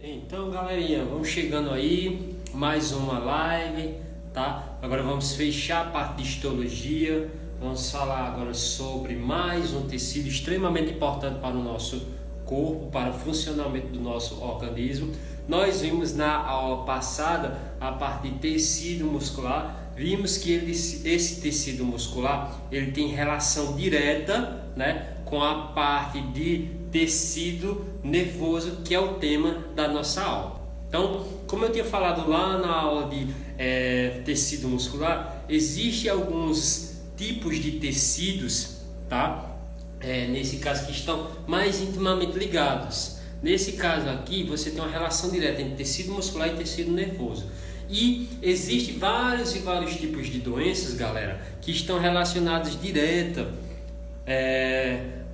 Então, galerinha, vamos chegando aí, mais uma live, tá? Agora vamos fechar a parte de histologia, vamos falar agora sobre mais um tecido extremamente importante para o nosso corpo, para o funcionamento do nosso organismo. Nós vimos na aula passada a parte de tecido muscular, vimos que esse tecido muscular ele tem relação direta, né, com a parte de tecido nervoso, que é o tema da nossa aula. Então, como eu tinha falado lá na aula de tecido muscular, existem alguns tipos de tecidos, tá? Nesse caso que estão mais intimamente ligados. Nesse caso aqui, você tem uma relação direta entre tecido muscular e tecido nervoso. E existem vários e vários tipos de doenças, galera, que estão relacionados direta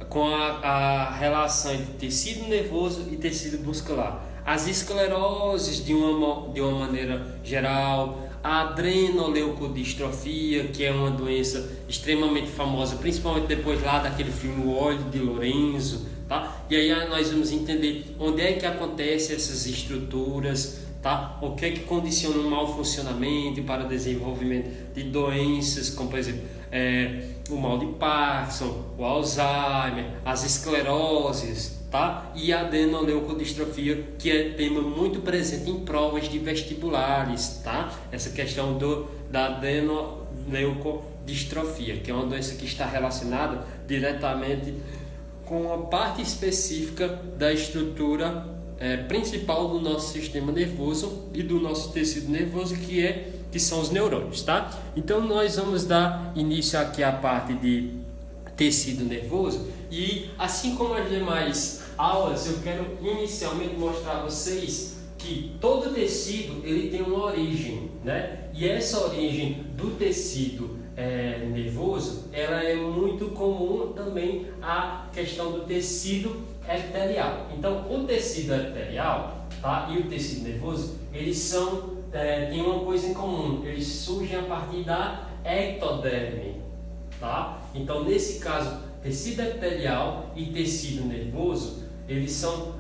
com a relação entre tecido nervoso e tecido muscular. As escleroses de uma maneira geral, a adrenoleucodistrofia, que é uma doença extremamente famosa, principalmente depois lá daquele filme O Olho de Lorenzo, tá? E aí nós vamos entender onde é que acontecem essas estruturas, tá? O que é que condiciona um mau funcionamento para o desenvolvimento de doenças, como por exemplo o mal de Parkinson, o Alzheimer, as escleroses, tá? E a adrenoleucodistrofia, que é tema muito presente em provas de vestibulares, tá? Essa questão da adrenoleucodistrofia, que é uma doença que está relacionada diretamente com a parte específica da estrutura principal do nosso sistema nervoso e do nosso tecido nervoso, que são os neurônios, tá? Então nós vamos dar início aqui à parte de tecido nervoso, e assim como as demais aulas, eu quero inicialmente mostrar a vocês que todo tecido ele tem uma origem, né? E essa origem do tecido nervoso, ela é muito comum também a questão do tecido epitelial. Então, o tecido epitelial, tá, e o tecido nervoso, eles têm uma coisa em comum, eles surgem a partir da ectoderme, tá? Então, nesse caso, tecido epitelial e tecido nervoso, eles são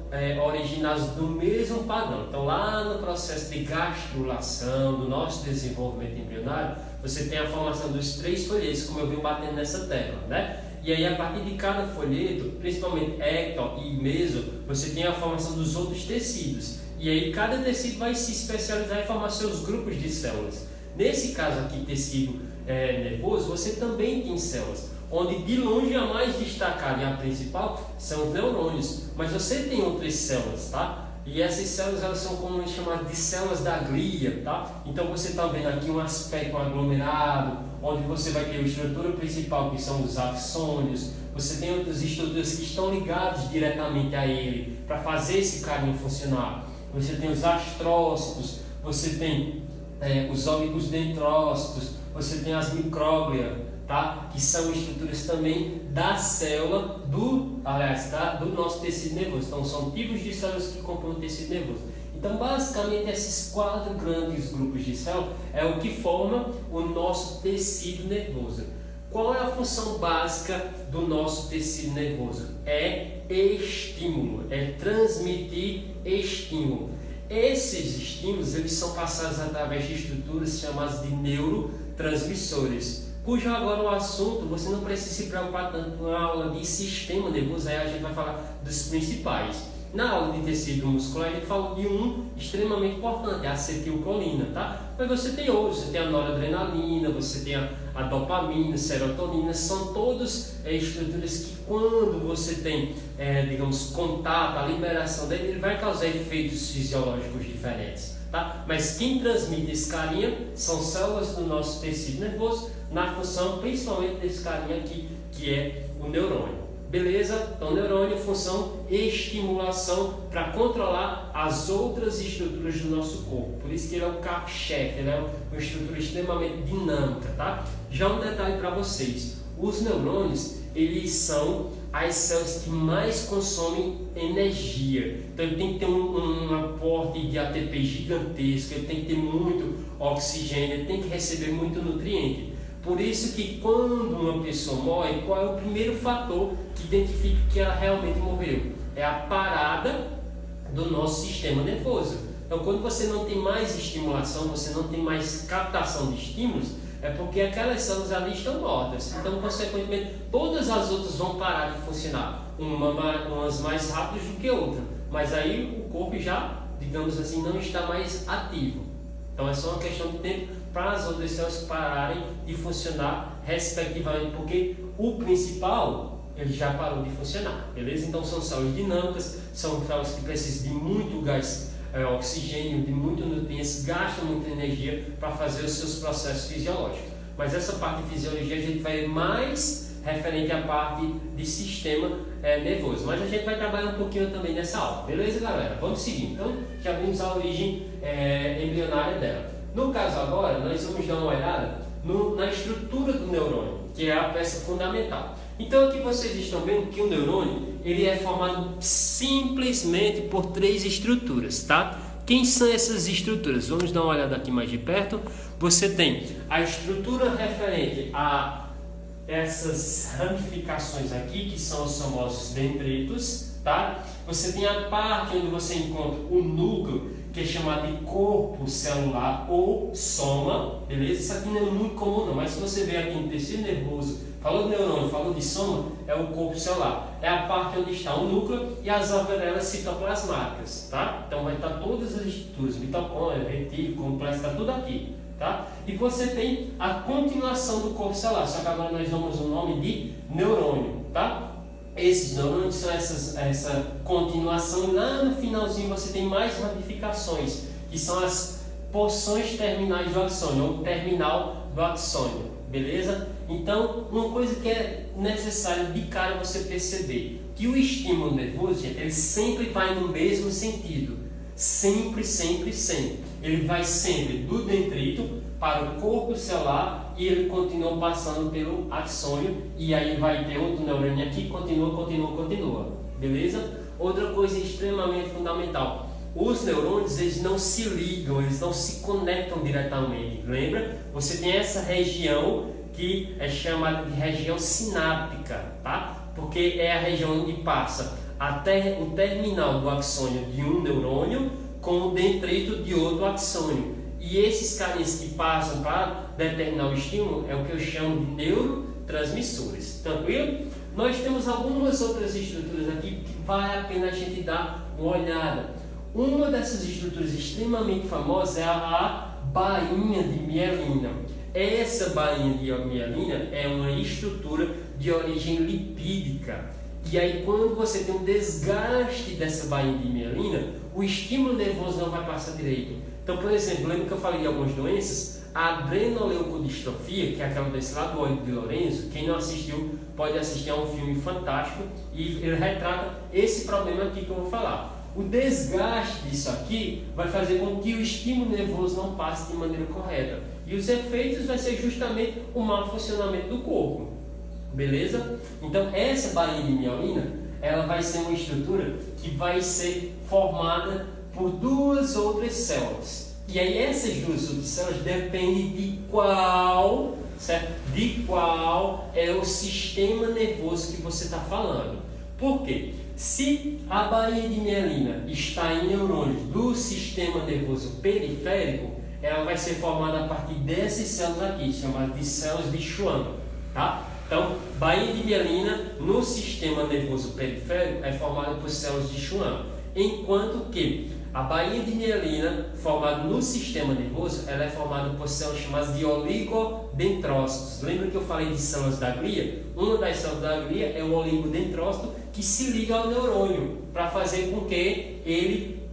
originados do mesmo padrão. Então, lá no processo de gastrulação do nosso desenvolvimento embrionário, você tem a formação dos 3 folhetos, como eu venho batendo nessa tecla, né? E aí, a partir de cada folheto, principalmente ecto e meso, você tem a formação dos outros tecidos. E aí, cada tecido vai se especializar em formar seus grupos de células. Nesse caso aqui, tecido nervoso, você também tem células, onde de longe a mais destacada e a principal são os neurônios. Mas você tem outras células, tá? E essas células, elas são comumente chamadas de células da glia, tá? Então você está vendo aqui um aspecto aglomerado, onde você vai ter a estrutura principal, que são os axônios. Você tem outras estruturas que estão ligadas diretamente a ele, para fazer esse caminho funcionar. Você tem os astrócitos, você tem os oligosdendrócitos, você tem as micróglia, tá? Que são estruturas também da célula do nosso tecido nervoso. Então são tipos de células que compõem o tecido nervoso. Então basicamente esses 4 grandes grupos de células é o que forma o nosso tecido nervoso. Qual é a função básica do nosso tecido nervoso? É estímulo, é transmitir estímulo. Esses estímulos eles são passados através de estruturas chamadas de neurotransmissores, cujo agora o assunto você não precisa se preocupar tanto com a aula de sistema nervoso, aí a gente vai falar dos principais. Na aula de tecido muscular a gente falou de um extremamente importante, a acetilcolina, tá? Mas você tem outros, você tem a noradrenalina, você tem a dopamina, serotonina, são todas estruturas que quando você tem, digamos, contato, a liberação dele, ele vai causar efeitos fisiológicos diferentes, tá? Mas quem transmite esse carinha são células do nosso tecido nervoso, na função principalmente desse carinha aqui, que é o neurônio. Beleza? Então, neurônio, função estimulação para controlar as outras estruturas do nosso corpo. Por isso que ele é o carro-chefe, ele é uma estrutura extremamente dinâmica, tá? Já um detalhe para vocês: os neurônios, eles são as células que mais consomem energia. Então, ele tem que ter um aporte de ATP gigantesco, ele tem que ter muito oxigênio, ele tem que receber muito nutriente. Por isso que quando uma pessoa morre, qual é o primeiro fator que identifica que ela realmente morreu? É a parada do nosso sistema nervoso. Então, quando você não tem mais estimulação, você não tem mais captação de estímulos, é porque aquelas células ali estão mortas. Então, consequentemente, todas as outras vão parar de funcionar, umas mais rápidas do que outras, mas aí o corpo já, digamos assim, não está mais ativo. Então, é só uma questão de tempo para as outras células pararem de funcionar respectivamente, porque o principal ele já parou de funcionar, beleza? Então, são células dinâmicas, são células que precisam de muito gás, oxigênio, de muito nutrientes, gastam muita energia para fazer os seus processos fisiológicos. Mas essa parte de fisiologia a gente vai ver mais referente à parte de sistema nervoso. Mas a gente vai trabalhar um pouquinho também nessa aula, beleza, galera? Vamos seguir. Então, já vimos a origem embrionária dela. No caso agora, nós vamos dar uma olhada na estrutura do neurônio, que é a peça fundamental. Então aqui vocês estão vendo que o neurônio ele é formado simplesmente por 3 estruturas, tá? Quem são essas estruturas? Vamos dar uma olhada aqui mais de perto. Você tem a estrutura referente a essas ramificações aqui, que são os famosos dendritos, tá? Você tem a parte onde você encontra o núcleo, que é chamado de corpo celular ou soma, beleza? Isso aqui não é muito comum não, mas se você ver aqui no tecido nervoso, falou de neurônio, falou de soma, é o corpo celular. É a parte onde está o núcleo e as alvéolas citoplasmáticas, tá? Então vai estar todas as estruturas, mitocôndria, retículo, complexo, está tudo aqui, tá? E você tem a continuação do corpo celular, só que agora nós damos o nome de neurônio, tá? Esses neurônios são essa continuação, e lá no finalzinho você tem mais ramificações, que são as porções terminais do axônio, ou terminal do axônio, beleza? Então, uma coisa que é necessário de cara você perceber, que o estímulo nervoso, gente, ele sempre vai no mesmo sentido, sempre, sempre, sempre. Ele vai sempre do dendrito para o corpo celular e ele continua passando pelo axônio e aí vai ter outro neurônio aqui, continua, beleza? Outra coisa extremamente fundamental, os neurônios eles não se ligam, eles não se conectam diretamente, lembra? Você tem essa região que é chamada de região sináptica, tá? Porque é a região onde passa até o terminal do axônio de um neurônio com o dendrito de outro axônio. E esses carinhas que passam para determinar o estímulo é o que eu chamo de neurotransmissores. Tranquilo? Nós temos algumas outras estruturas aqui que vale a pena a gente dar uma olhada. Uma dessas estruturas extremamente famosas é a bainha de mielina. Essa bainha de mielina é uma estrutura de origem lipídica. E aí quando você tem um desgaste dessa bainha de mielina, o estímulo nervoso não vai passar direito. Então, por exemplo, lembra que eu falei de algumas doenças? A adrenoleucodistrofia, que é aquela doença lá do olho de Lorenzo, quem não assistiu pode assistir a um filme fantástico e ele retrata esse problema aqui que eu vou falar. O desgaste disso aqui vai fazer com que o estímulo nervoso não passe de maneira correta. E os efeitos vai ser justamente o mau funcionamento do corpo. Beleza? Então, essa bainha de mielina, ela vai ser uma estrutura que vai ser formada por 2 outras células. E aí essas 2 outras células dependem de qual, certo? De qual é o sistema nervoso que você está falando. Por quê? Se a bainha de mielina está em neurônios do sistema nervoso periférico, ela vai ser formada a partir dessas células aqui, chamadas de células de Schwann, tá? Então, bainha de mielina no sistema nervoso periférico é formada por células de Schwann, enquanto que a bainha de mielina, formada no sistema nervoso, ela é formada por células chamadas de oligodendrócitos. Lembra que eu falei de células da glia? Uma das células da glia é o oligodendrócito que se liga ao neurônio para fazer com que ele,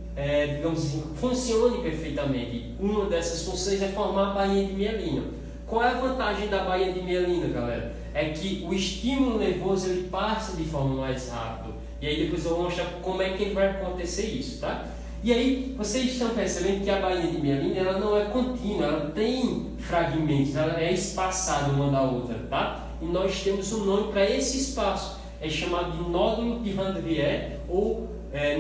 digamos assim, funcione perfeitamente. Uma dessas funções é formar a bainha de mielina. Qual é a vantagem da bainha de mielina, galera? É que o estímulo nervoso ele passa de forma mais rápida. E aí depois eu vou mostrar como é que vai acontecer isso, tá? E aí, vocês estão percebendo que a bainha de mielina ela não é contínua, ela tem fragmentos, ela é espaçada uma da outra, tá? E nós temos um nome para esse espaço, é chamado de nódulo de Ranvier ou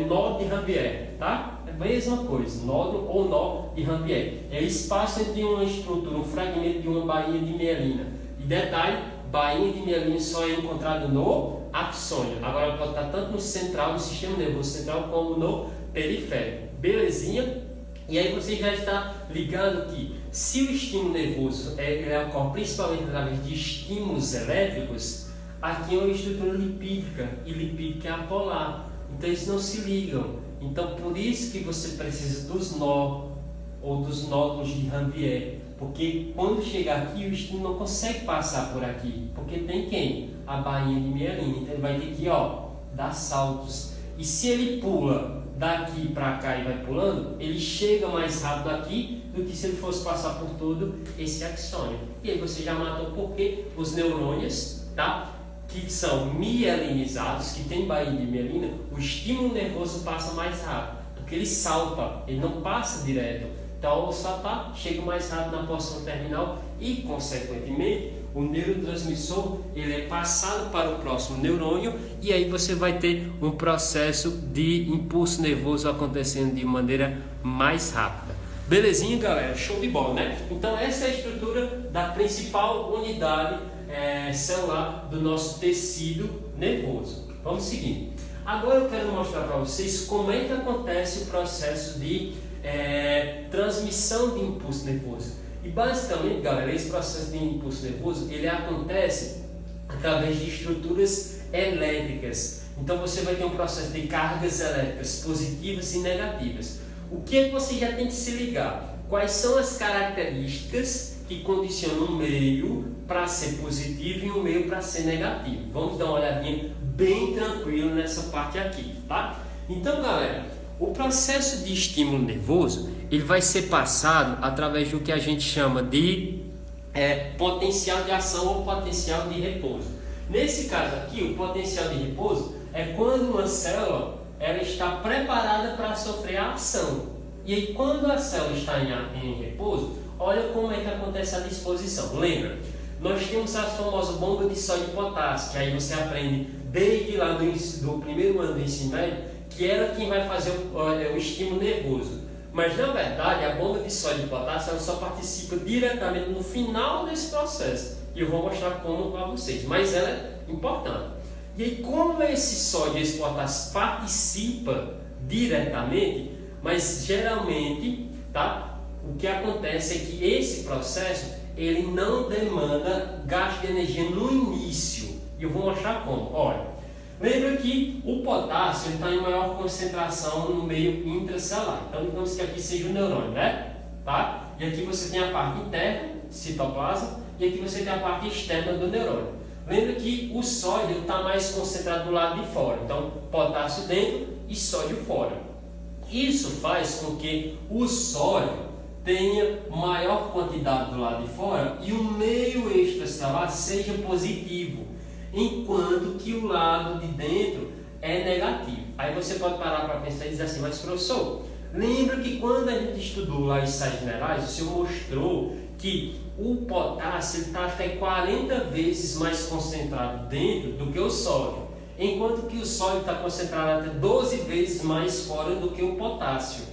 nó de Ranvier, tá? É a mesma coisa, nódulo ou nó de Ranvier. É o espaço entre uma estrutura, um fragmento de uma bainha de mielina. E detalhe, bainha de mielina só é encontrada no axônio. Agora pode estar tanto no central, no sistema nervoso central, como no periférico. Belezinha? E aí você já está ligado que se o estímulo nervoso ele ocorre principalmente através de estímulos elétricos, aqui é uma estrutura lipídica, e lipídica é apolar. Então eles não se ligam. Então por isso que você precisa dos nó ou dos nódulos de Ranvier. Porque quando chegar aqui, o estímulo não consegue passar por aqui. Porque tem quem? A bainha de mielina. Então ele vai ter que dar saltos. E se ele pula daqui para cá e vai pulando, ele chega mais rápido aqui do que se ele fosse passar por todo esse axônio. E aí você já matou porque os neurônios, tá? Que são mielinizados, que tem bainha de mielina, o estímulo nervoso passa mais rápido. Porque ele salta, ele não passa direto. Então, ao saltar, chega mais rápido na porção terminal e, consequentemente, o neurotransmissor ele é passado para o próximo neurônio e aí você vai ter um processo de impulso nervoso acontecendo de maneira mais rápida. Belezinha, galera? Show de bola, né? Então, essa é a estrutura da principal unidade celular do nosso tecido nervoso. Vamos seguir. Agora eu quero mostrar para vocês como é que acontece o processo de transmissão de impulso nervoso. E basicamente, galera, esse processo de impulso nervoso ele acontece através de estruturas elétricas. Então você vai ter um processo de cargas elétricas positivas e negativas. O que é que você já tem que se ligar? Quais são as características que condicionam um meio para ser positivo e um meio para ser negativo? Vamos dar uma olhadinha bem tranquilo nessa parte aqui, tá? Então, galera, o processo de estímulo nervoso ele vai ser passado através do que a gente chama de potencial de ação ou potencial de repouso. Nesse caso aqui, o potencial de repouso é quando uma célula ela está preparada para sofrer a ação. E aí, quando a célula está em repouso, olha como é que acontece a disposição. Lembra? Nós temos a famosa bomba de sódio e potássio, que aí você aprende desde lá do primeiro ano do ensino médio, que era quem vai fazer o estímulo nervoso. Mas na verdade a bomba de sódio e potássio ela só participa diretamente no final desse processo. E eu vou mostrar como para vocês, mas ela é importante. E aí como esse sódio e esse potássio participa diretamente, mas geralmente, tá? O que acontece é que esse processo ele não demanda gasto de energia no início. E eu vou mostrar como. Olha, lembra que o potássio está em maior concentração no meio intracelular. Então, digamos que aqui seja o neurônio, né? Tá? E aqui você tem a parte interna, citoplasma, e aqui você tem a parte externa do neurônio. Lembra que o sódio está mais concentrado do lado de fora. Então, potássio dentro e sódio fora. Isso faz com que o sódio tenha maior quantidade do lado de fora e o meio extracelular seja positivo, enquanto que o lado de dentro é negativo. Aí você pode parar para pensar e dizer assim, mas professor, lembra que quando a gente estudou lá ensaios generais, o senhor mostrou que o potássio está até 40 vezes mais concentrado dentro do que o sódio, enquanto que o sódio está concentrado até 12 vezes mais fora do que o potássio.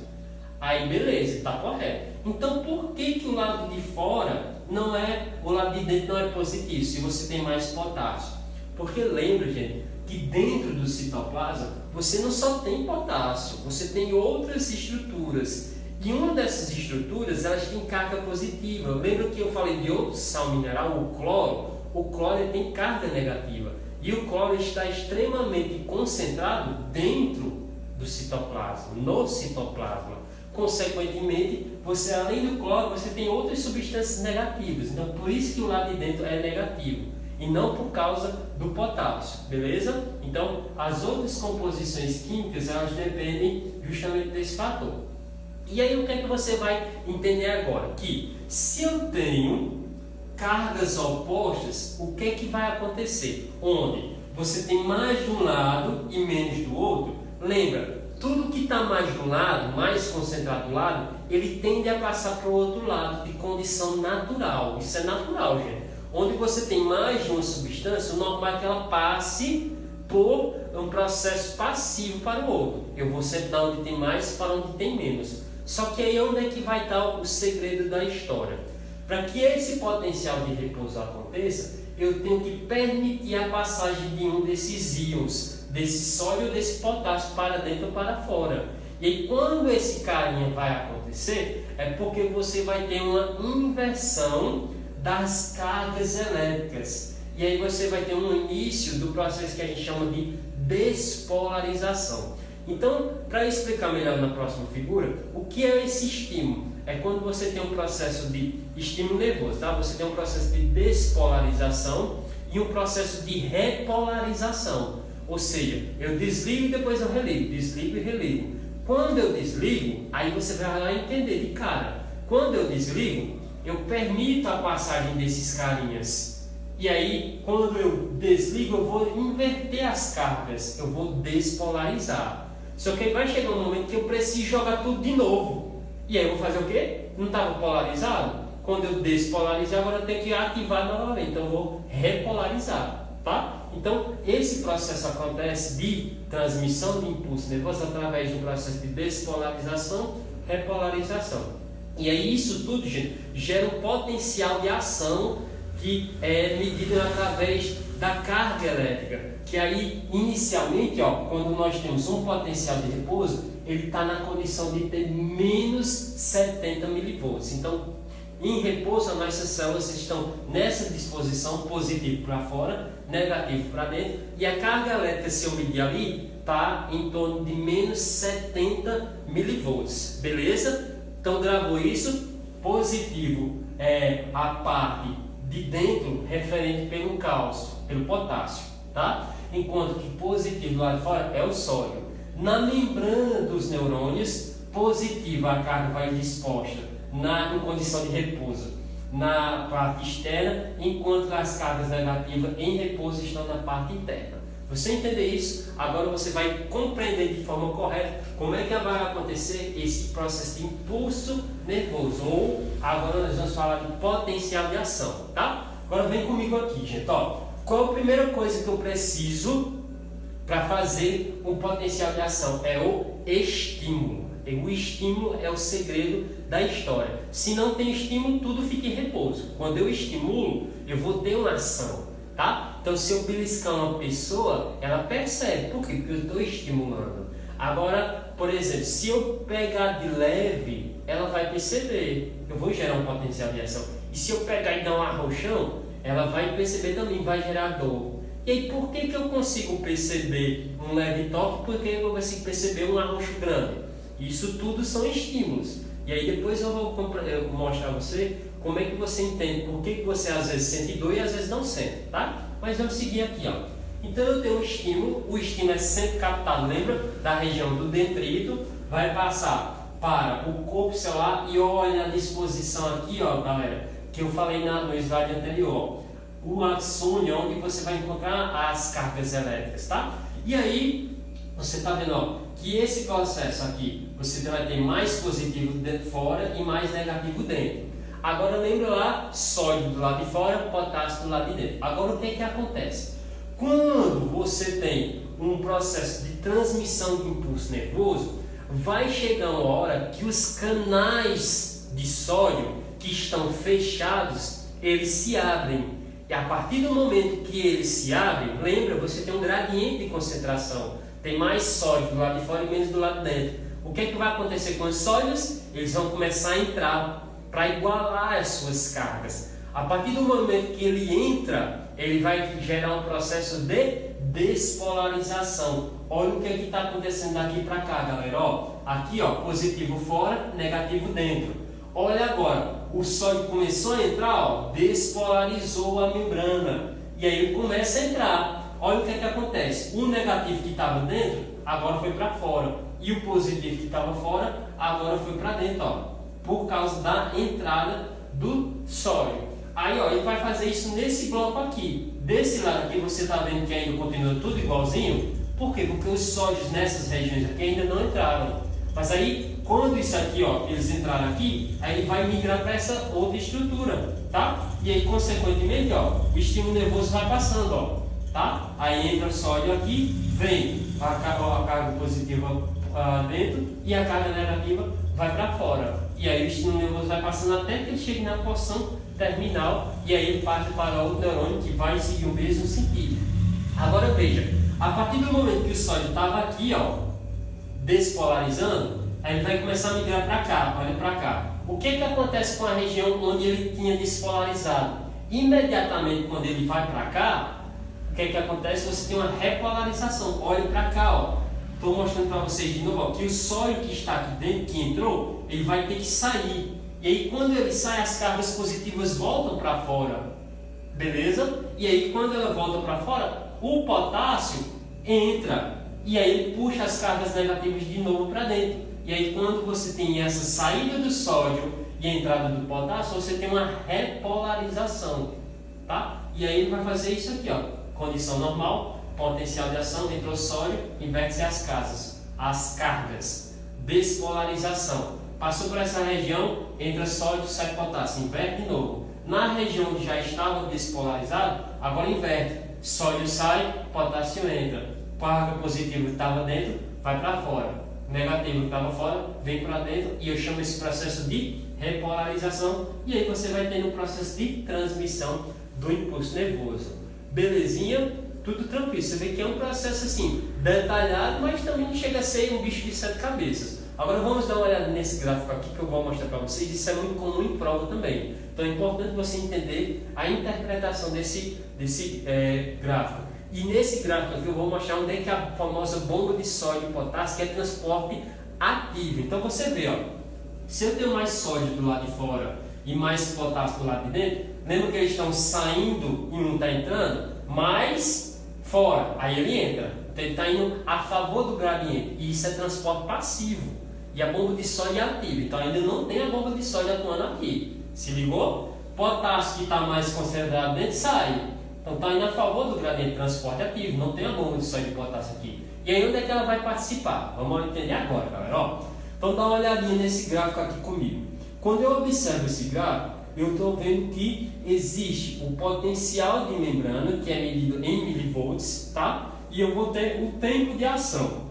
Aí beleza, está correto. Então por que o lado de fora não é, o lado de dentro não é positivo, se você tem mais potássio? Porque lembra, gente, que dentro do citoplasma você não só tem potássio, você tem outras estruturas. E uma dessas estruturas, elas têm carga positiva. Lembra que eu falei de outro sal mineral, o cloro? O cloro tem carga negativa. E o cloro está extremamente concentrado dentro do citoplasma, no citoplasma. Consequentemente, você além do cloro, você tem outras substâncias negativas. Então, por isso que o lado de dentro é negativo. E não por causa do potássio, beleza? Então, as outras composições químicas, elas dependem justamente desse fator. E aí, o que é que você vai entender agora? Que se eu tenho cargas opostas, o que é que vai acontecer? Onde você tem mais de um lado e menos do outro, lembra, tudo que está mais de um lado, mais concentrado do lado, ele tende a passar para o outro lado de condição natural. Isso é natural, gente. Onde você tem mais de uma substância, o normal é que ela passe por um processo passivo para o outro. Eu vou sempre dar onde tem mais para onde tem menos. Só que aí onde é que vai estar o segredo da história? Para que esse potencial de repouso aconteça, eu tenho que permitir a passagem de um desses íons, desse sódio ou desse potássio para dentro ou para fora. E aí, quando esse carinha vai acontecer, é porque você vai ter uma inversão das cargas elétricas. E aí você vai ter um início do processo que a gente chama de despolarização. Então, para explicar melhor na próxima figura, o que é esse estímulo? É quando você tem um processo de estímulo nervoso, tá? Você tem um processo de despolarização e um processo de repolarização. Ou seja, eu desligo e depois eu religo, desligo e religo. Quando eu desligo, aí você vai lá entender de cara. Quando eu desligo, eu permito a passagem desses carinhas. E aí, quando eu desligo, eu vou inverter as cargas, eu vou despolarizar. Só que aí vai chegar um momento que eu preciso jogar tudo de novo. E aí eu vou fazer o quê? Não estava polarizado? Quando eu despolarizar, agora eu tenho que ativar novamente. Então eu vou repolarizar, tá? Então esse processo acontece de transmissão de impulso nervoso através do processo de despolarização, repolarização. E aí isso tudo, gente, gera um potencial de ação que é medido através da carga elétrica, que aí inicialmente, quando nós temos um potencial de repouso, ele está na condição de ter menos 70 milivolts. Então, em repouso, as nossas células estão nessa disposição, positivo para fora, negativo para dentro, e a carga elétrica, se eu medir ali, está em torno de menos 70 milivolts, beleza? Então, gravou isso, positivo é a parte de dentro referente pelo cálcio, pelo potássio, tá? Enquanto que positivo lá de fora é o sódio. Na membrana dos neurônios, positiva a carga vai disposta em condição de repouso na parte externa, enquanto as cargas negativas em repouso estão na parte interna. Você entender isso, agora você vai compreender de forma correta como é que vai acontecer esse processo de impulso nervoso, ou agora nós vamos falar de potencial de ação, tá? Agora vem comigo aqui, gente, ó. Qual a primeira coisa que eu preciso para fazer um potencial de ação? É o estímulo. E o estímulo é o segredo da história. Se não tem estímulo, tudo fica em repouso. Quando eu estimulo, eu vou ter uma ação, tá? Então, se eu beliscar uma pessoa, ela percebe. Por quê? Porque eu estou estimulando. Agora, por exemplo, se eu pegar de leve, ela vai perceber. Eu vou gerar um potencial de ação. E se eu pegar e dar um arrochão, ela vai perceber também, vai gerar dor. E aí, por que eu consigo perceber um leve toque? Porque eu consigo perceber um arroxo grande. Isso tudo são estímulos. E aí depois eu vou mostrar a você como é que você entende por que você às vezes sente dor e às vezes não sente, tá? Mas vamos seguir aqui, ó. Então eu tenho um estímulo, o estímulo é sempre captado, lembra? Da região do dendrito, vai passar para o corpo celular e olha a disposição aqui, ó, galera, que eu falei no slide anterior. O axônio, onde você vai encontrar as cargas elétricas, tá? E aí, você está vendo, ó, que esse processo aqui, você vai ter mais positivo dentro fora e mais negativo dentro. Agora lembra lá, sódio do lado de fora, potássio do lado de dentro. Agora o que é que acontece? Quando você tem um processo de transmissão de impulso nervoso, vai chegar uma hora que os canais de sódio que estão fechados, eles se abrem. E a partir do momento que eles se abrem, lembra, você tem um gradiente de concentração. Tem mais sódio do lado de fora e menos do lado de dentro. O que é que vai acontecer com os sódios? Eles vão começar a entrar para igualar as suas cargas. A partir do momento que ele entra, ele vai gerar um processo de despolarização. Olha o que é que está acontecendo daqui para cá, galera. Ó, aqui, ó, positivo fora, negativo dentro. Olha agora, o sódio começou a entrar, ó, despolarizou a membrana. E aí ele começa a entrar. Olha o que é que acontece. O negativo que estava dentro, agora foi para fora. E o positivo que estava fora, agora foi para dentro, ó, por causa da entrada do sódio. Aí, ó, ele vai fazer isso nesse bloco aqui. Desse lado aqui, você está vendo que ainda continua tudo igualzinho. Por quê? Porque os sódios nessas regiões aqui ainda não entraram. Mas aí, quando isso aqui, ó, eles entraram aqui, aí ele vai migrar para essa outra estrutura, tá? E aí, consequentemente, ó, o estímulo nervoso vai passando, ó, tá? Aí entra o sódio aqui, vem a carga positiva dentro e a carga negativa vai para fora. E aí o estímulo nervoso vai passando até que ele chegue na porção terminal e aí ele parte para outro neurônio que vai seguir o mesmo sentido. Agora veja, a partir do momento que o sódio estava aqui, ó, despolarizando, Aí ele vai começar a migrar para cá, olha para cá. O que acontece com a região onde ele tinha despolarizado? Imediatamente quando ele vai para cá, o que acontece? Você tem uma repolarização. Olha para cá, ó. Estou mostrando para vocês de novo, ó, que o sólido que está aqui dentro, que entrou, ele vai ter que sair. E aí quando ele sai, as cargas positivas voltam para fora. Beleza? E aí quando ela volta para fora, o potássio entra. E aí ele puxa as cargas negativas de novo para dentro. E aí quando você tem essa saída do sódio e a entrada do potássio, você tem uma repolarização. Tá? E aí ele vai fazer isso aqui, ó. Condição normal, potencial de ação, entrou sódio, inverte-se as cargas. Despolarização. Passou por essa região, entra sódio, sai potássio, inverte de novo. Na região que já estava despolarizado, agora inverte. Sódio sai, potássio entra. Carga positiva que estava dentro, vai para fora. Negativo que estava fora, vem para dentro. E eu chamo esse processo de repolarização. E aí você vai ter um processo de transmissão do impulso nervoso. Belezinha? Tudo tranquilo. Você vê que é um processo assim, detalhado, mas também não chega a ser um bicho de 7 cabeças. Agora vamos dar uma olhada nesse gráfico aqui que eu vou mostrar para vocês. Isso é muito comum em prova também. Então é importante você entender a interpretação desse gráfico. E nesse gráfico aqui eu vou mostrar onde é que a famosa bomba de sódio e potássio, que é transporte ativo. Então você vê, ó, se eu tenho mais sódio do lado de fora e mais potássio do lado de dentro, lembra que eles estão saindo e um está entrando? Mais fora, aí ele entra. Então ele está indo a favor do gradiente. E isso é transporte passivo. E a bomba de sódio é ativa. Então ainda não tem a bomba de sódio atuando aqui. Se ligou? Potássio que está mais concentrado dentro sai. Então está indo a favor do gradiente de transporte ativo. Não tem a bomba de sódio e potássio aqui. E aí onde é que ela vai participar? Vamos entender agora, galera. Ó, então dá uma olhadinha nesse gráfico aqui comigo. Quando eu observo esse gráfico, eu estou vendo que existe o potencial de membrana, que é medido em milivolts, tá? E eu vou ter o tempo de ação.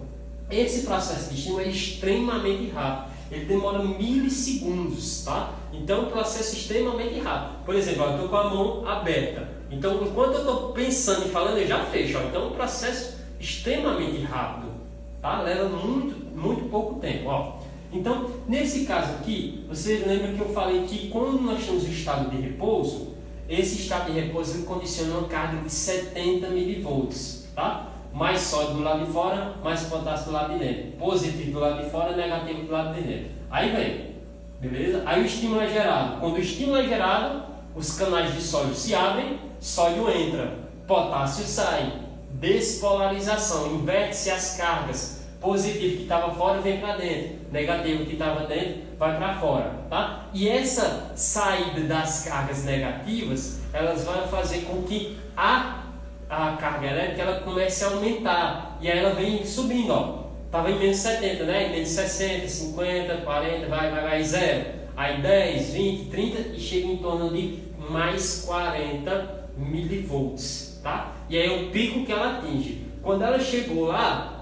Esse processo de estímulo é extremamente rápido. Ele demora milissegundos, tá? Então, é um processo extremamente rápido. Por exemplo, eu estou com a mão aberta. Então, enquanto eu estou pensando e falando, eu já fecho. Ó. Então, é um processo extremamente rápido, tá? Leva muito pouco tempo, ó. Então, nesse caso aqui, vocês lembram que eu falei que quando nós temos o estado de repouso, esse estado de repouso ele condiciona uma carga de 70 milivolts, tá? Mais sódio do lado de fora, mais potássio do lado de dentro. Positivo do lado de fora, negativo do lado de dentro. Aí vem, beleza? Aí o estímulo é gerado. Quando o estímulo é gerado, os canais de sódio se abrem, sódio entra, potássio sai. Despolarização, inverte-se as cargas. Positivo que estava fora vem para dentro, negativo que estava dentro vai para fora, tá? E essa saída das cargas negativas, elas vão fazer com que a carga elétrica ela comece a aumentar e aí ela vem subindo, ó. Estava em menos 70, né? Em menos 60, 50, 40, vai, 0. Aí 10, 20, 30 e chega em torno de mais 40 milivolts, tá? E aí é o pico que ela atinge. Quando ela chegou lá,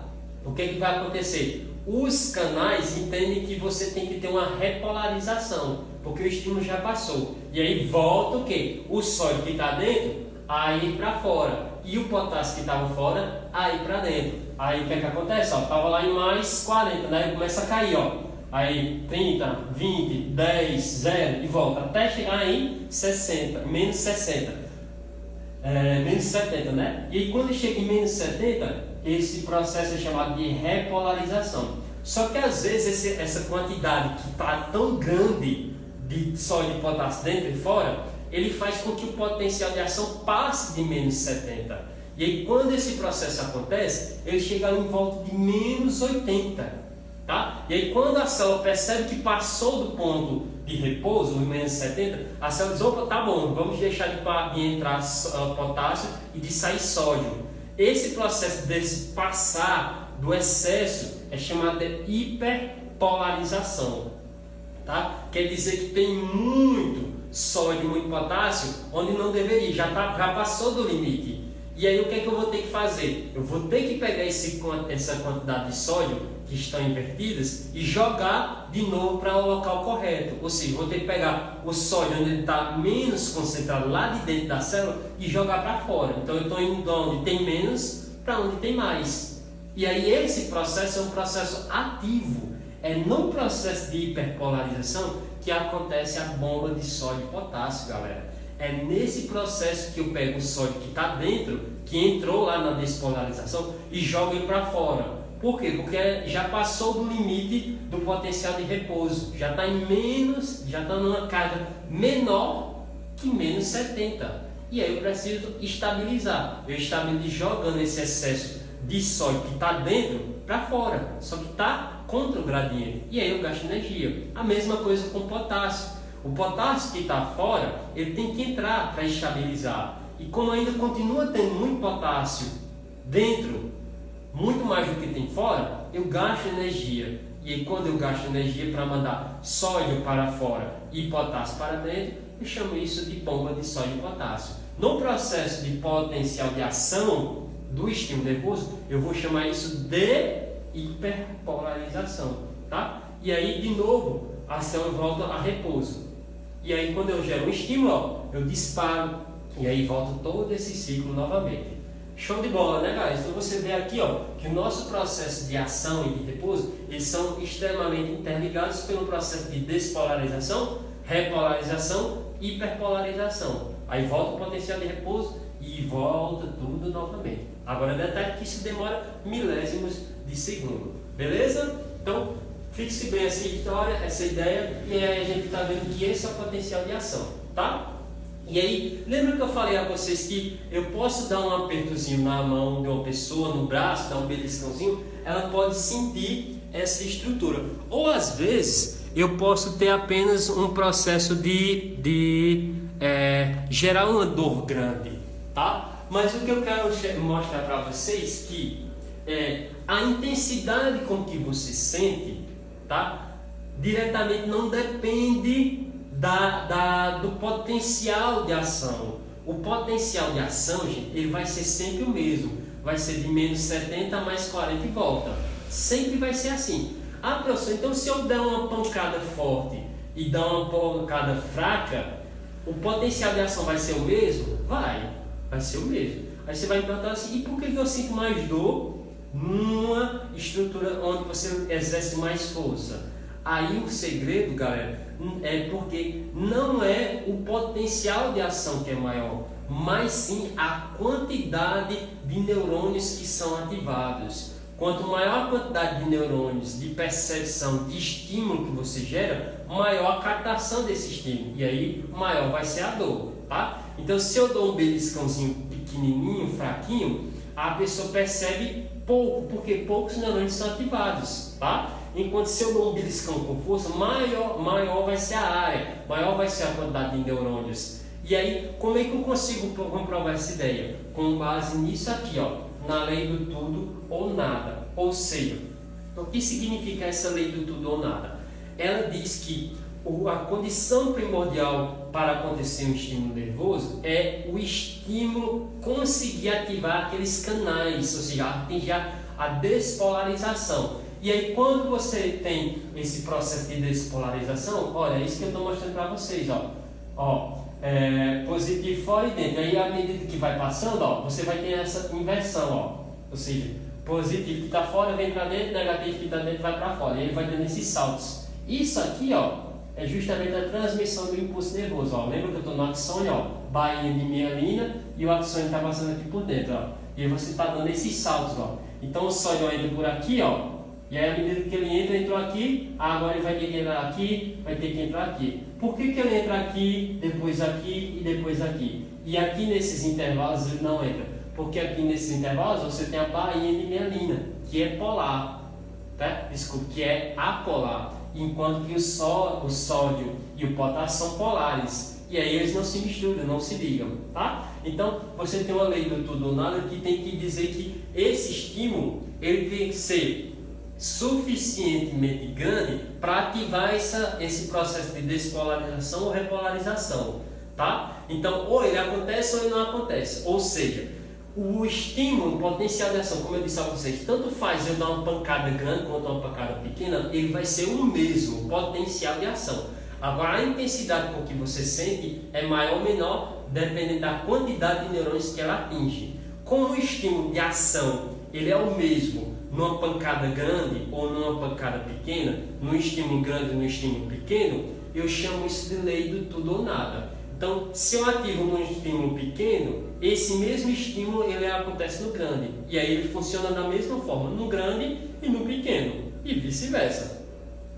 o que vai acontecer? Os canais entendem que você tem que ter uma repolarização, porque o estímulo já passou. E aí volta o quê? O sódio que está dentro a ir para fora. E o potássio que estava fora a ir para dentro. Aí o que acontece? Estava lá em mais 40, né? Começa a cair, ó. Aí 30, 20, 10, 0 e volta. Até chegar em 60, menos 60. Menos 70, né? E aí quando chega em menos 70, esse processo é chamado de repolarização. Só que às vezes essa quantidade que está tão grande de sódio e potássio dentro e fora, ele faz com que o potencial de ação passe de menos 70. E aí quando esse processo acontece, ele chega em volta de menos 80. Tá? E aí quando a célula percebe que passou do ponto de repouso, o menos 70, a célula diz, opa, tá bom, vamos deixar de entrar potássio e de sair sódio. Esse processo desse passar do excesso é chamado de hiperpolarização, tá? Quer dizer que tem muito sódio, muito potássio, onde não deveria, já passou do limite. E aí o que é que eu vou ter que fazer? Eu vou ter que pegar essa quantidade de sódio que estão invertidas e jogar de novo para o local correto. Ou seja, vou ter que pegar o sódio onde ele está menos concentrado lá de dentro da célula e jogar para fora. Então eu estou indo de onde tem menos para onde tem mais. E aí esse processo é um processo ativo. É no processo de hiperpolarização que acontece a bomba de sódio e potássio, galera. É nesse processo que eu pego o sódio que está dentro, que entrou lá na despolarização, e jogo ele para fora. Por quê? Porque já passou do limite do potencial de repouso. Já está em menos, já está numa carga menor que menos 70. E aí eu preciso estabilizar. Eu estabilizo jogando esse excesso de sódio que está dentro para fora. Só que está contra o gradiente. E aí eu gasto energia. A mesma coisa com o potássio. O potássio que está fora, ele tem que entrar para estabilizar. E como ainda continua tendo muito potássio dentro, muito mais do que tem fora, eu gasto energia. E aí, quando eu gasto energia para mandar sódio para fora e potássio para dentro, eu chamo isso de bomba de sódio e potássio. No processo de potencial de ação do estímulo nervoso, eu vou chamar isso de hiperpolarização, tá? E aí, de novo, a ação volta a repouso. E aí, quando eu gero um estímulo, ó, eu disparo. E aí volta todo esse ciclo novamente. Show de bola, né, galera? Então você vê aqui, ó, que o nosso processo de ação e de repouso, eles são extremamente interligados pelo processo de despolarização, repolarização e hiperpolarização. Aí volta o potencial de repouso e volta tudo novamente. Agora detalhe que isso demora milésimos de segundo. Beleza? Então, fixe bem essa história, essa ideia, e aí a gente está vendo que esse é o potencial de ação, tá? E aí, lembra que eu falei a vocês que eu posso dar um apertozinho na mão de uma pessoa, no braço, dar um beliscãozinho, ela pode sentir essa estrutura. Ou às vezes, eu posso ter apenas um processo de gerar uma dor grande, tá? Mas o que eu quero mostrar para vocês que a intensidade com que você sente, tá? Diretamente não depende do potencial de ação. O potencial de ação, gente, ele vai ser sempre o mesmo. Vai ser de menos 70 mais 40 e volta. Sempre vai ser assim. Ah, professor, então se eu der uma pancada forte e dar uma pancada fraca, o potencial de ação vai ser o mesmo? Vai ser o mesmo. Aí você vai me perguntar assim, e por que eu sinto mais dor numa estrutura onde você exerce mais força? Aí o segredo, galera, é porque não é o potencial de ação que é maior, mas sim a quantidade de neurônios que são ativados. Quanto maior a quantidade de neurônios de percepção de estímulo que você gera, maior a captação desse estímulo. E aí, maior vai ser a dor, tá? Então, se eu dou um beliscãozinho pequenininho, fraquinho, a pessoa percebe pouco, porque poucos neurônios são ativados, tá? Enquanto se eu dou um beliscão com força, maior vai ser a área, maior vai ser a quantidade de neurônios. E aí, como é que eu consigo comprovar essa ideia? Com base nisso aqui, ó, na lei do tudo ou nada. Ou seja, o que significa essa lei do tudo ou nada? Ela diz que a condição primordial para acontecer um estímulo nervoso é o estímulo conseguir ativar aqueles canais, ou seja, atingir a despolarização. E aí, quando você tem esse processo de despolarização, olha, é isso que eu estou mostrando para vocês, ó, positivo fora e dentro. Aí, à medida que vai passando, ó, você vai ter essa inversão, ó, ou seja, positivo que está fora vem para dentro, negativo que está dentro vai para fora. E ele vai dando esses saltos. Isso aqui, ó, é justamente a transmissão do impulso nervoso. Ó. Lembra que eu estou no axônio, ó, bainha de mielina, e o axônio está passando aqui por dentro, ó. E aí você está dando esses saltos, ó. Então o sódio entra por aqui, ó. E aí, à medida que ele entrou aqui, agora ele vai ter que entrar aqui, vai ter que entrar aqui. Por que ele entra aqui, depois aqui e depois aqui? E aqui nesses intervalos ele não entra. Porque aqui nesses intervalos você tem a bainha de mielina, que é polar, tá? Desculpa, que é apolar. Enquanto que o sódio e o potássio são polares. E aí eles não se misturam, não se ligam, tá? Então, você tem uma lei do tudo ou nada que tem que dizer que esse estímulo, ele tem que ser suficientemente grande para ativar esse processo de despolarização ou repolarização, tá? Então, ou ele acontece ou ele não acontece. Ou seja, o estímulo, o potencial de ação, como eu disse a vocês, tanto faz eu dar uma pancada grande quanto uma pancada pequena, ele vai ser o mesmo potencial de ação. Agora, a intensidade com que você sente é maior ou menor, dependendo da quantidade de neurônios que ela atinge. Como o estímulo de ação ele é o mesmo numa pancada grande ou numa pancada pequena, num estímulo grande ou num estímulo pequeno, eu chamo isso de lei do tudo ou nada. Então, se eu ativo num estímulo pequeno, esse mesmo estímulo ele acontece no grande. E aí ele funciona da mesma forma no grande e no pequeno. E vice-versa.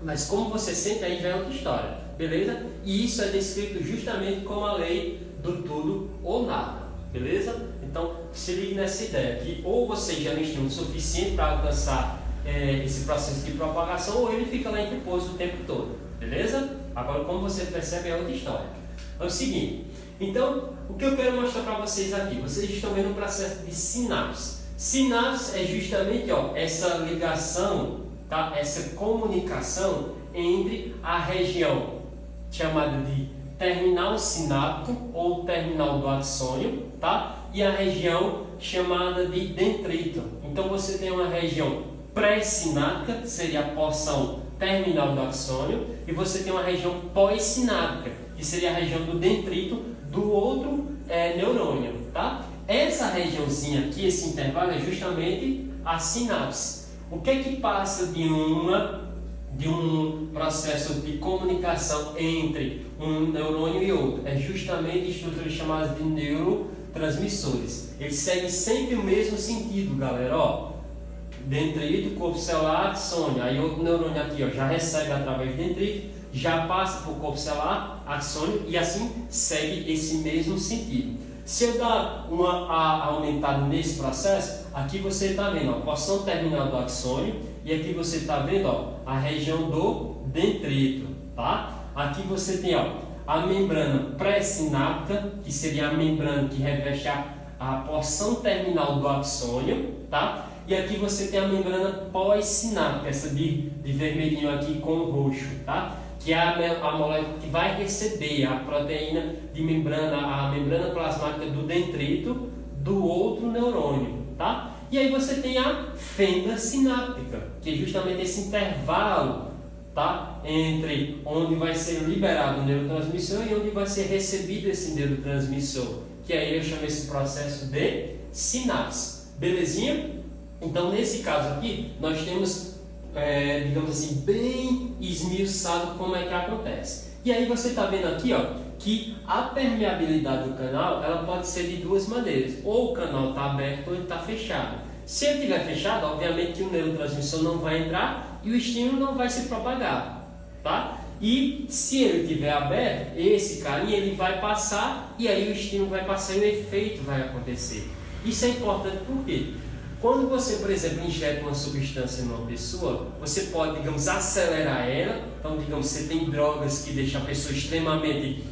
Mas como você sente, aí já é outra história. Beleza? E isso é descrito justamente como a lei do tudo ou nada. Beleza? Então, se ligue nessa ideia que ou você gera um estímulo suficiente para alcançar esse processo de propagação, ou ele fica lá em repouso o tempo todo. Beleza? Agora, como você percebe, é outra história. É o seguinte, então, o que eu quero mostrar para vocês aqui, vocês estão vendo o processo de sinapse. Sinapse é justamente essa ligação, tá? Essa comunicação entre a região chamada de terminal sináptico ou terminal do axônio, tá? E a região chamada de dendrito. Então você tem uma região pré-sináptica, que seria a porção terminal do axônio, e você tem uma região pós-sináptica, que seria a região do dendrito do outro neurônio, tá? Essa regiãozinha aqui, esse intervalo, é justamente a sinapse. O que é que passa de um processo de comunicação entre um neurônio e outro? É justamente estruturas chamadas de neurotransmissores. Eles seguem sempre o mesmo sentido, galera, dendrito, corpo celular, axônio. Aí outro neurônio aqui, já recebe através do dendrito, já passa para o corpo celular, axônio, e assim segue esse mesmo sentido. Se eu dar uma aumentada nesse processo, aqui você está vendo a porção terminal do axônio, e aqui você está vendo a região do dendrito, tá? Aqui você tem a membrana pré-sináptica, que seria a membrana que reveste a porção terminal do axônio, tá? E aqui você tem a membrana pós-sináptica, essa de vermelhinho aqui com roxo, tá? Que é a molécula que vai receber a proteína de membrana, a membrana plasmática do dendrito do outro neurônio, tá? E aí você tem a fenda sináptica, que é justamente esse intervalo, tá? Entre onde vai ser liberado o neurotransmissor e onde vai ser recebido esse neurotransmissor, que aí eu chamo esse processo de sinapse. Belezinha? Então, nesse caso aqui, nós temos, digamos assim, bem esmiuçado como é que acontece. E aí você está vendo aqui, que a permeabilidade do canal, ela pode ser de duas maneiras. Ou o canal está aberto ou ele está fechado. Se ele estiver fechado, obviamente que o neurotransmissor não vai entrar e o estímulo não vai se propagar, tá? E se ele estiver aberto, esse carinha ele vai passar e aí o estímulo vai passar e o efeito vai acontecer. Isso é importante por quê? Quando você, por exemplo, injeta uma substância numa pessoa, você pode, digamos, acelerar ela. Então, digamos, você tem drogas que deixam a pessoa extremamente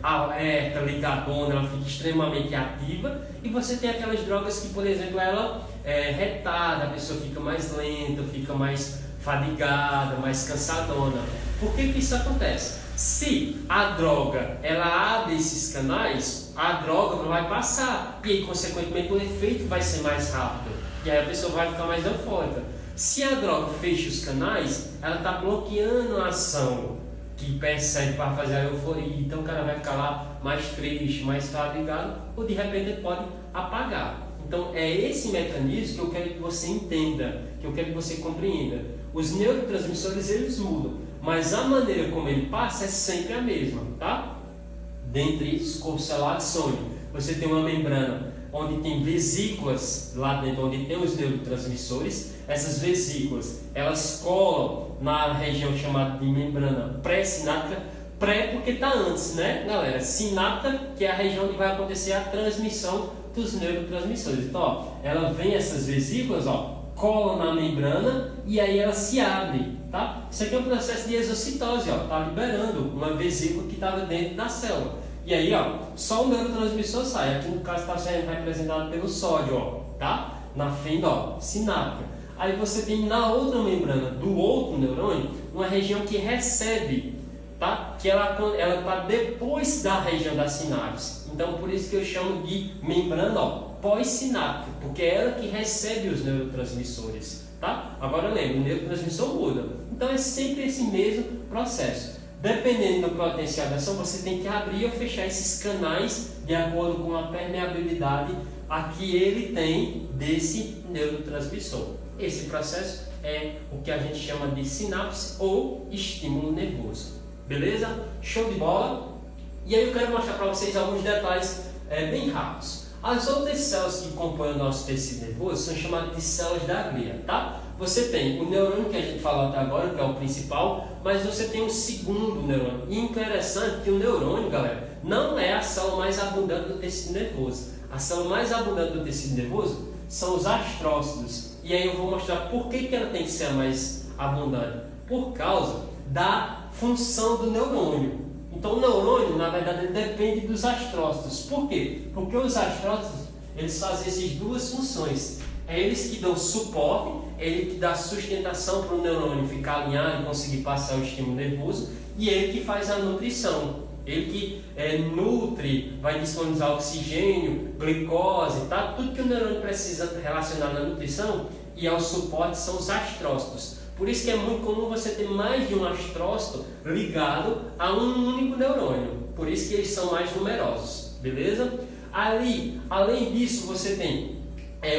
alerta, ligadona, ela fica extremamente ativa. E você tem aquelas drogas que, por exemplo, ela retarda, a pessoa fica mais lenta, fica mais fadigada, mais cansadona. Por que isso acontece? Se a droga ela abre esses canais, a droga vai passar e aí, consequentemente, o efeito vai ser mais rápido e aí a pessoa vai ficar mais eufórica. Se a droga fecha os canais, ela está bloqueando a ação que percebe para fazer a euforia, então o cara vai ficar lá mais triste, mais fadigado, ou de repente ele pode apagar. Então é esse mecanismo que eu quero que você entenda, que eu quero que você compreenda. Os neurotransmissores eles mudam, mas a maneira como ele passa é sempre a mesma, tá? Dendritos, corpo celular, axônio. Você tem uma membrana onde tem vesículas lá dentro, onde tem os neurotransmissores. Essas vesículas, elas colam na região chamada de membrana pré-sináptica. Pré porque está antes, né, galera? Sináptica, que é a região onde vai acontecer a transmissão dos neurotransmissores. Então, ela vem essas vesículas, colam na membrana e aí ela se abre, tá? Isso aqui é um processo de exocitose, tá liberando uma vesícula que estava dentro da célula. E aí, só o neurotransmissor sai. Aqui no caso está sendo representado pelo sódio, tá? Na fenda, sináptica. Aí você tem na outra membrana do outro neurônio uma região que recebe, tá? Que ela está depois da região da sinapse. Então, por isso que eu chamo de membrana pós-sináptica, porque é ela que recebe os neurotransmissores, tá? Agora lembra, o neurotransmissor muda. Então, é sempre esse mesmo processo. Dependendo do potencial de ação, você tem que abrir ou fechar esses canais de acordo com a permeabilidade a que ele tem desse neurotransmissor. Esse processo é o que a gente chama de sinapse ou estímulo nervoso. Beleza? Show de bola? E aí eu quero mostrar para vocês alguns detalhes bem rápidos. As outras células que compõem o nosso tecido nervoso são chamadas de células da glia, tá? Você tem o neurônio que a gente falou até agora, que é o principal, mas você tem um segundo neurônio. E interessante que o neurônio, galera, não é a célula mais abundante do tecido nervoso. A célula mais abundante do tecido nervoso são os astrócitos. E aí eu vou mostrar por que ela tem que ser a mais abundante. Por causa da função do neurônio. Então o neurônio, na verdade, ele depende dos astrócitos. Por quê? Porque os astrócitos, eles fazem essas duas funções. É eles que dão suporte, é ele que dá sustentação para o neurônio ficar alinhado e conseguir passar o estímulo nervoso, e é ele que faz a nutrição. Ele que nutre, vai disponibilizar oxigênio, glicose, tá? Tudo que o neurônio precisa relacionado à nutrição e ao suporte são os astrócitos. Por isso que é muito comum você ter mais de um astrócito ligado a um único neurônio. Por isso que eles são mais numerosos, beleza? Além disso, você tem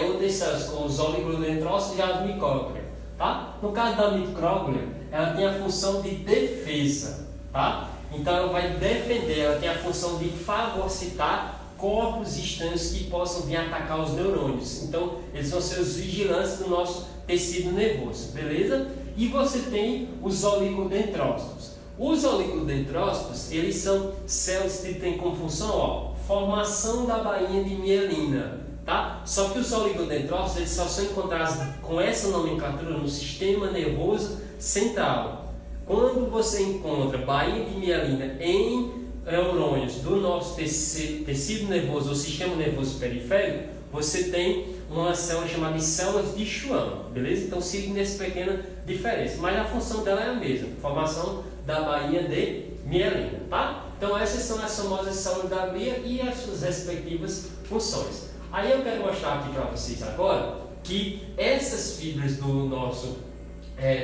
outras células como os oligodendrócitos e as micróglias, tá? No caso da micróglia, ela tem a função de defesa, tá? Então ela vai defender, ela tem a função de fagocitar corpos estranhos que possam vir atacar os neurônios. Então eles vão ser os vigilantes do nosso tecido nervoso, beleza? E você tem os oligodendrócitos. Os oligodendrócitos, eles são células que têm como função, formação da bainha de mielina, tá? Só que os oligodendrócitos, eles só são encontrados com essa nomenclatura no sistema nervoso central. Quando você encontra bainha de mielina em neurônios do nosso tecido nervoso ou sistema nervoso periférico, você tem uma célula chamada de células de Schwann, beleza? Então siga nessa pequena diferença, mas a função dela é a mesma, formação da bainha de mielina, tá? Então essas são as famosas células da glia e as suas respectivas funções. Aí eu quero mostrar aqui para vocês agora que essas fibras do nosso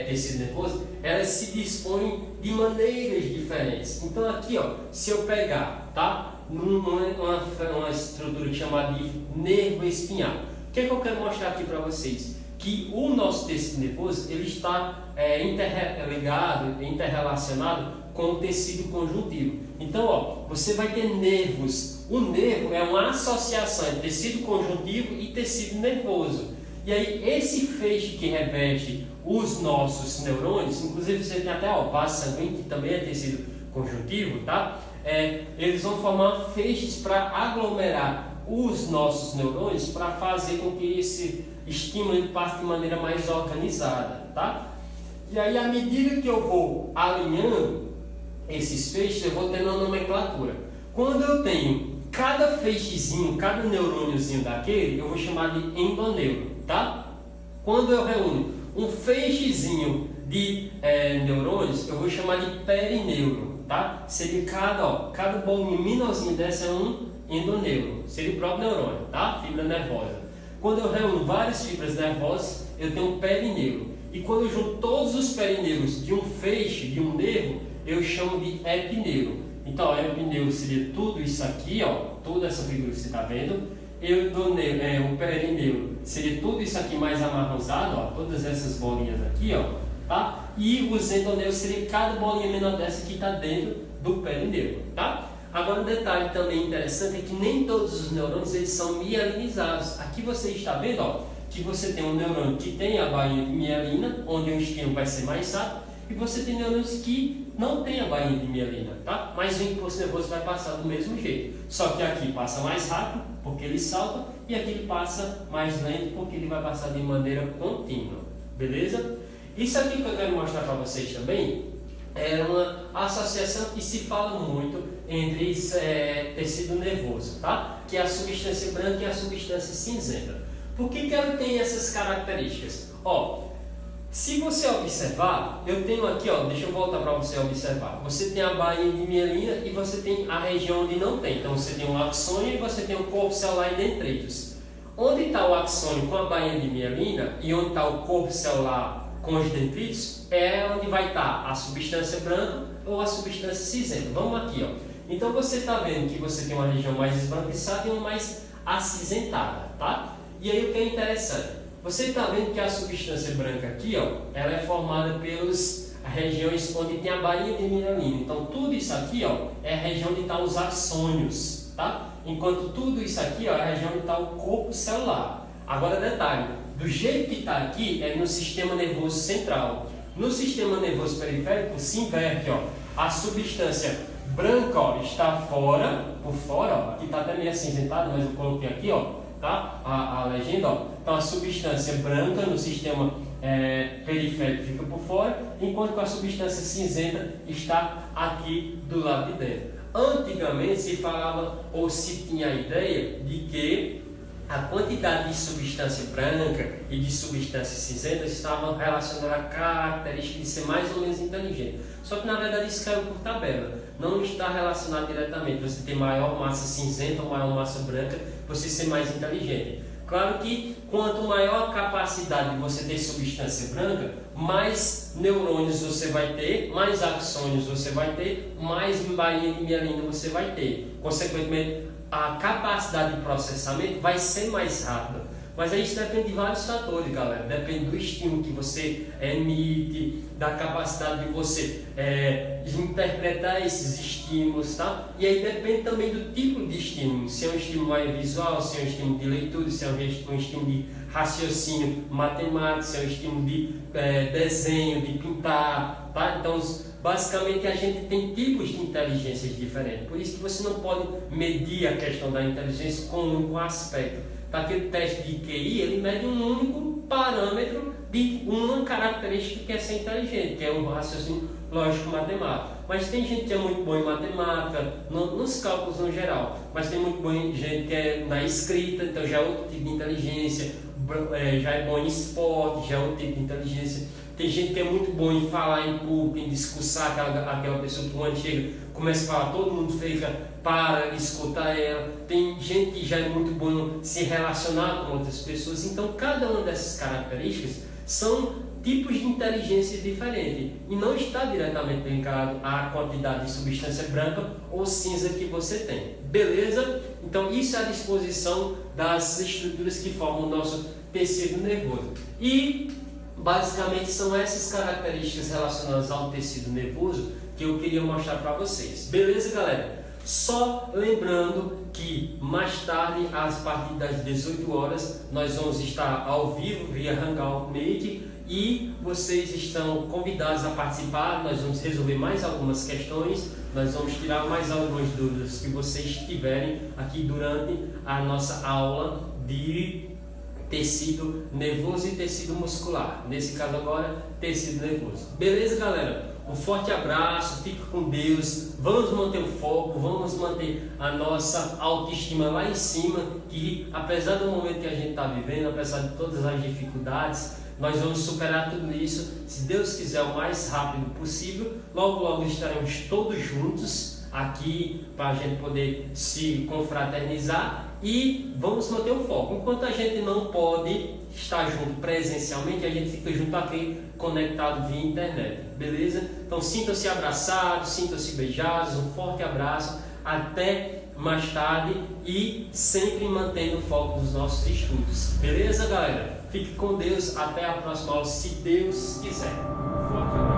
tecido nervoso, elas se dispõem de maneiras diferentes. Então aqui, se eu pegar, tá? Uma estrutura chamada de nervo espinhal. O que eu quero mostrar aqui para vocês? Que o nosso tecido nervoso, ele está interrelacionado com o tecido conjuntivo. Então, você vai ter nervos. O nervo é uma associação entre tecido conjuntivo e tecido nervoso. E aí, esse feixe que reveste os nossos neurônios, inclusive você tem até vaso sanguíneo, que também é tecido conjuntivo, tá? Eles vão formar feixes para aglomerar os nossos neurônios para fazer com que esse estímulo passe de maneira mais organizada, tá? E aí, à medida que eu vou alinhando esses feixes, eu vou tendo uma nomenclatura. Quando eu tenho cada feixezinho, cada neurôniozinho daquele, eu vou chamar de endoneuro, tá? Quando eu reúno um feixezinho de neurônios, eu vou chamar de perineuro, tá? Seria cada bolinha menorzinha dessa é um endoneuro, seria o próprio neurônio, tá? Fibra nervosa. Quando eu reúno várias fibras nervosas, eu tenho um perineuro. E quando eu junto todos os perineuros de um feixe, de um nervo, eu chamo de epineuro. Então, epineuro seria tudo isso aqui, toda essa figura que você está vendo. O perineuro seria tudo isso aqui mais amarronzado, todas essas bolinhas aqui, tá? E os endoneuros seria cada bolinha menor dessa que está dentro do perineuro, tá? Agora um detalhe também interessante é que nem todos os neurônios eles são mielinizados. Aqui você está vendo, que você tem um neurônio que tem a bainha de mielina, onde o estímulo vai ser mais rápido, e você tem neurônios que não tem a bainha de mielina, tá? Mas o impulso nervoso vai passar do mesmo jeito. Só que aqui passa mais rápido, porque ele salta, e aqui ele passa mais lento, porque ele vai passar de maneira contínua. Beleza? Isso aqui que eu quero mostrar para vocês também é uma associação que se fala muito entre tecido nervoso, tá? Que é a substância branca e a substância cinzenta. Por que ela tem essas características? Se você observar, eu tenho aqui, deixa eu voltar para você observar. Você tem a bainha de mielina e você tem a região onde não tem. Então você tem um axônio e você tem o corpo celular e dendritos. Onde está o axônio com a bainha de mielina e onde está o corpo celular com os dendritos é onde vai estar a substância branca ou a substância cinzenta. Vamos aqui, Então você está vendo que você tem uma região mais esbranquiçada e uma mais acinzentada, tá? E aí o que é interessante? Você está vendo que a substância branca aqui, ó, ela é formada pelas regiões onde tem a bainha de mielina. Então tudo isso aqui, ó, é a região onde estão os axônios, tá? Enquanto tudo isso aqui, ó, é a região onde está o corpo celular. Agora detalhe, do jeito que está aqui é no sistema nervoso central. No sistema nervoso periférico se inverte, ó. A substância branca, ó, está fora, por fora, ó. Aqui está até meio acinzentado, mas eu coloquei aqui, ó, tá? A legenda, ó. Então a substância branca no sistema periférico fica por fora, enquanto que a substância cinzenta está aqui do lado de dentro. Antigamente se falava ou se tinha a ideia de que a quantidade de substância branca e de substância cinzenta estavam relacionadas à característica de ser mais ou menos inteligente. Só que na verdade isso caiu por tabela. Não está relacionado diretamente. Você ter maior massa cinzenta ou maior massa branca, você ser mais inteligente. Claro que quanto maior a capacidade de você ter substância branca, mais neurônios você vai ter, mais axônios você vai ter, mais bainha de mielina você vai ter. Consequentemente, a capacidade de processamento vai ser mais rápida. Mas aí isso depende de vários fatores, galera. Depende do estímulo que você emite, da capacidade de você interpretar esses estímulos, tá? E aí depende também do tipo de estímulo. Se é um estímulo mais visual, se é um estímulo de leitura, se é um estímulo de raciocínio matemático, se é um estímulo de desenho, de pintar, tá? Então, basicamente a gente tem tipos de inteligências diferentes. Por isso que você não pode medir a questão da inteligência com um único aspecto. Aquele teste de QI, ele mede um único parâmetro de uma característica que é ser inteligente, que é um raciocínio lógico-matemático. Mas tem gente que é muito boa em matemática, nos cálculos no geral, mas tem muito boa gente que é na escrita, então já é outro tipo de inteligência, já é bom em esporte, já é outro tipo de inteligência. Tem gente que é muito bom em falar em público, em discursar, aquela pessoa que quando chega, começa a falar, todo mundo fica para escutar ela. Tem gente que já é muito bom em se relacionar com outras pessoas. Então, cada uma dessas características são tipos de inteligência diferentes e não está diretamente ligado à quantidade de substância branca ou cinza que você tem. Beleza? Então, isso é a disposição das estruturas que formam o nosso tecido nervoso. E basicamente são essas características relacionadas ao tecido nervoso que eu queria mostrar para vocês. Beleza, galera? Só lembrando que mais tarde, a partir das 18 horas, nós vamos estar ao vivo via Hangout Meet e vocês estão convidados a participar. Nós vamos resolver mais algumas questões, nós vamos tirar mais algumas dúvidas que vocês tiverem aqui durante a nossa aula de tecido nervoso e tecido muscular. Nesse caso agora, tecido nervoso. Beleza, galera? Um forte abraço, fique com Deus, vamos manter o foco, vamos manter a nossa autoestima lá em cima, que apesar do momento que a gente está vivendo, apesar de todas as dificuldades, nós vamos superar tudo isso, se Deus quiser, o mais rápido possível. Logo, logo estaremos todos juntos aqui para a gente poder se confraternizar e vamos manter o foco. Enquanto a gente não pode estar junto presencialmente, a gente fica junto aqui conectado via internet, beleza? Então sintam-se abraçados, sintam-se beijados, um forte abraço, até mais tarde e sempre mantendo o foco dos nossos estudos, beleza, galera? Fique com Deus, até a próxima aula, se Deus quiser. Forte abraço.